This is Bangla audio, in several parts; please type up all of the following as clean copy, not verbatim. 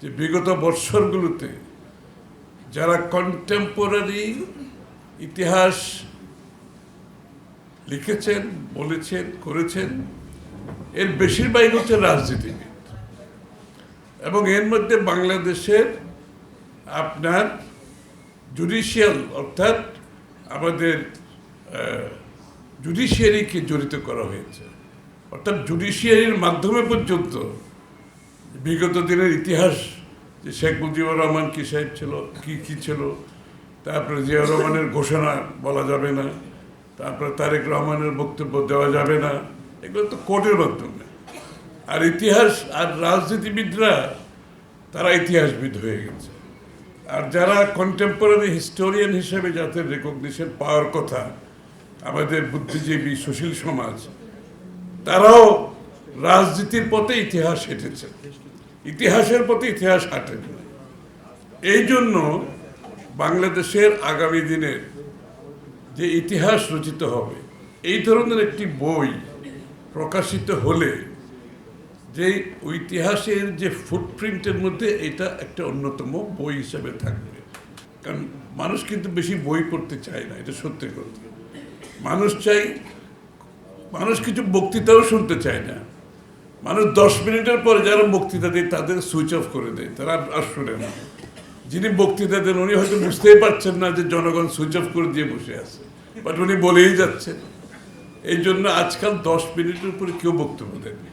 যে বিগত বৎসরগুলোতে যারা কন্টেম্পোরারি ইতিহাস লিখেছেন, বলেছেন, করেছেন, এর বেশিরভাগই হচ্ছে রাজনীতিবিদ। এবং এর মধ্যে বাংলাদেশের আপনার জুডিশিয়াল অর্থাৎ আমাদের জুডিশিয়ারিকে জড়িত করা হয়েছে। অর্থাৎ জুডিশিয়ারির মাধ্যমে পর্যন্ত বিগত দিনের ইতিহাস, যে শেখ মুজিবুর রহমান কি সাহেব ছিল, কি ছিল, তারপরে জিয়াউর রহমানের ঘোষণা বলা যাবে না, তারপরে তারেক রহমানের বক্তব্য দেওয়া যাবে না, এগুলো তো কোর্টের মাধ্যমে। আর ইতিহাস আর রাজনীতিবিদরা তারা ইতিহাসবিদ হয়ে গেছে। আর যারা কন্টেম্পোরারি হিস্টোরিয়ান হিসেবে যাদের রেকগনিশন পাওয়ার কথা, আমাদের বুদ্ধিজীবী সুশীল সমাজ, তারাও রাজনীতির পথে ইতিহাস হেঁটেছে, ইতিহাসের পথে ইতিহাস হাঁটেন। এই জন্য বাংলাদেশের আগামী দিনের যে ইতিহাস রচিত হবে, এই ধরনের একটি বই প্রকাশিত হলে যে ইতিহাসের যে ফুটপ্রিন্টের মধ্যে এটা একটা অন্যতম বই হিসেবে থাকবে। কারণ মানুষ কিন্তু বেশি বই পড়তে চায় না, এটা সত্যি কথা। মানুষ কিছু বক্তৃতাও শুনতে চায় না। মানুষ 10 মিনিটের পরে যারা বক্তৃতা দেয় তাদের সুইচ অফ করে দেয়, তারা আর শোনে না। যিনি বক্তৃতা দেন উনি হয়তো বুঝতেই পারছেন না যে জনগণ সুইচ অফ করে দিয়ে বসে আছে, বাট উনি বলেই যাচ্ছেন। এই জন্য আজকাল 10 মিনিটের উপরে কেউ বক্তব্য দেননি।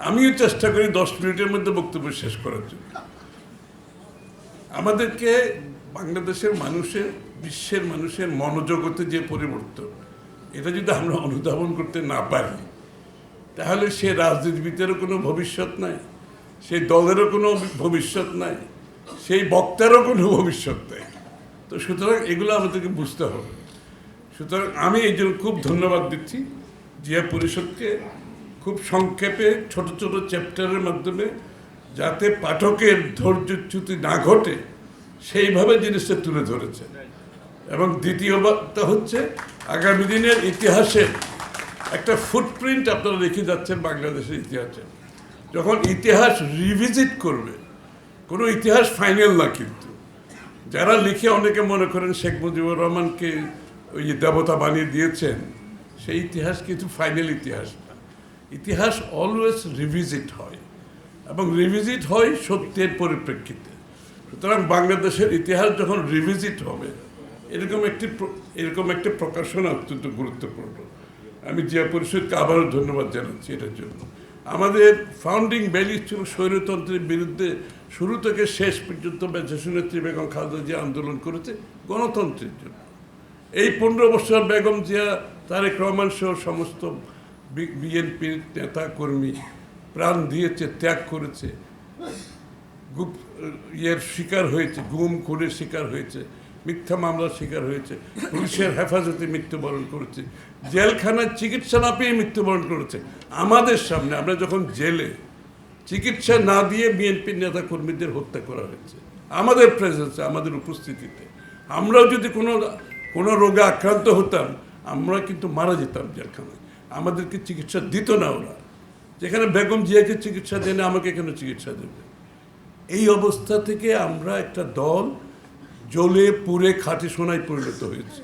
আমিও চেষ্টা করি 10 মিনিটের মধ্যে বক্তব্য শেষ করার জন্য। আমাদেরকে বাংলাদেশের মানুষের, বিশ্বের মানুষের মনোজগতে যে পরিবর্তন, এটা যদি আমরা অনুধাবন করতে না পারি, তাহলে সে রাজনীতিবিদেরও কোনো ভবিষ্যৎ নাই, সেই দলেরও কোনো ভবিষ্যৎ নাই, সেই বক্তারও কোনো ভবিষ্যৎ নাই। তো সুতরাং এগুলো আমাদেরকে বুঝতে হবে। সুতরাং আমি এই জন্য খুব ধন্যবাদ দিচ্ছি জিয়া পরিষদকে, খুব সংক্ষেপে ছোট ছোট চ্যাপ্টারের মাধ্যমে যাতে পাঠকের ধৈর্যচ্যুতি না ঘটে সেইভাবে জিনিসটা তুলে ধরেছে। এবং দ্বিতীয়টা হচ্ছে আগামী দিনের ইতিহাসের একটা ফুটপ্রিন্ট আপনারা রেখে যাচ্ছেন বাংলাদেশের ইতিহাসে। যখন ইতিহাস রিভিজিট করবে, কোনো ইতিহাস ফাইনাল না, কিন্তু যারা লিখে অনেকে মনে করেন শেখ মুজিবুর রহমানকে ওই যে দেবতা বানিয়ে দিয়েছেন, সেই ইতিহাস কিন্তু ফাইনাল ইতিহাস না। ইতিহাস অলওয়েজ রিভিজিট হয়, এবং রিভিজিট হয় সত্যের পরিপ্রেক্ষিতে। সুতরাং বাংলাদেশের ইতিহাস যখন রিভিজিট হবে, এরকম একটি প্রকাশনা অত্যন্ত গুরুত্বপূর্ণ। আমি জিয়া পরিষদকে আবারও ধন্যবাদ জানাচ্ছি এটার জন্য। আমাদের ফাউন্ডিং ভ্যালিজ ছিল স্বৈরতন্ত্রের বিরুদ্ধে শুরু থেকে শেষ পর্যন্ত দেশনেত্রী বেগম খালেদা জিয়া আন্দোলন করেছে গণতন্ত্রের জন্য। এই 15 বছর বেগম জিয়া, তারেক রহমান সহ সমস্ত বিএনপির নেতা কর্মী প্রাণ দিয়েছে, ত্যাগ করেছে, শিকার হয়েছে, গুম খুনের শিকার হয়েছে, মিথ্যা মামলার শিকার হয়েছে, পুলিশের হেফাজতে মৃত্যুবরণ করেছে, জেলখানায় চিকিৎসা না পেয়ে মৃত্যুবরণ করেছে আমাদের সামনে। আমরা যখন জেলে, চিকিৎসা না দিয়ে বিএনপির নেতা কর্মীদের হত্যা করা হয়েছে আমাদের প্রেজেন্সে, আমাদের উপস্থিতিতে। আমরাও যদি কোনো রোগে আক্রান্ত হতাম, আমরা কিন্তু মারা যেতাম জেলখানায়। আমাদেরকে চিকিৎসা দিত না ওরা। যেখানে বেগম জিয়াকে চিকিৎসা দেয় না, আমাকে কেন চিকিৎসা দেবে? এই অবস্থা থেকে আমরা একটা দল জ্বলে পুড়ে খাঁটি সোনায় পরিণত হয়েছে।